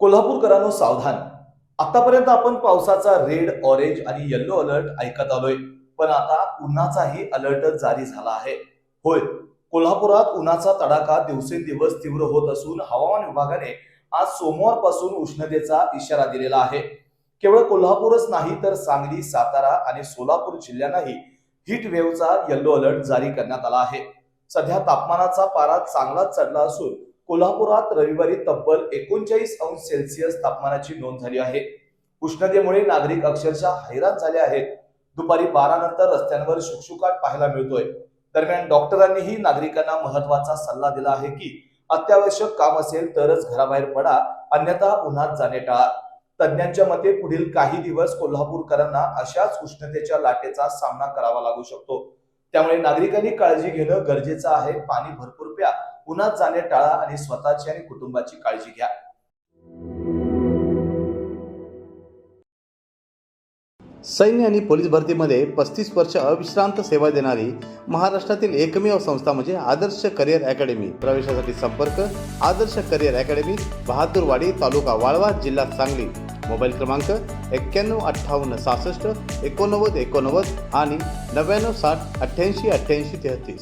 कोल्हापूरकरांनो सावधान. आतापर्यंत आपण पावसाचा रेड, ऑरेंज आणि येल्लो अलर्ट ऐकत आलोय. पण आता उन्हाचाही अलर्ट जारी झाला आहे. होय, कोल्हापुरात उन्हाचा तडाखा दिवसेंदिवस तीव्र होत असून हवामान विभागाने आज सोमवारपासून उष्णतेचा इशारा दिलेला आहे. केवळ कोल्हापूरच नाही तर सांगली, सातारा आणि सोलापूर जिल्ह्यांनाही हीट वेव्हचा येल्लो अलर्ट जारी करण्यात आला आहे. सध्या तापमानाचा पारा चांगलाच चढला असून कोल्हापुरात रविवारी तब्बल 39 अंश सेल्सिअस तापमानाची नोंद झाली आहे. उष्णतेमुळे नागरिक अक्षरशः हैराण झाले आहेत. दुपारी 12 नंतर रस्त्यांवर शुकशुकाट पाहायला मिळतोय. दरम्यान डॉक्टरांनीही नागरिकांना महत्त्वाचा सल्ला दिला आहे की अत्यावश्यक काम असेल तरच घराबाहेर पडा, अन्यथा उन्हात जाणे टाळा. तज्ज्ञांच्या मते पुढील काही दिवस कोल्हापूरकरांना अशाच उष्णतेच्या लाटेचा सामना करावा लागू शकतो. त्यामुळे नागरिकांनी काळजी घेणं गरजेचं आहे. पाणी भरपूर प्या, उन्हात जाणे टाळा आणि स्वतःची आणि कुटुंबाची काळजी घ्या. सैन्य आणि पोलीस भरतीमध्ये 35 वर्ष अविश्रांत सेवा देणारी महाराष्ट्रातील एकमेव संस्था म्हणजे आदर्श करिअर अकॅडमी. प्रवेशासाठी संपर्क आदर्श करिअर अकॅडमी, बहादूरवाडी, तालुका वाळवा, जिल्हा सांगली. मोबाईल क्रमांक 91 58 66 89 89 आणि 99 60 88 88 33.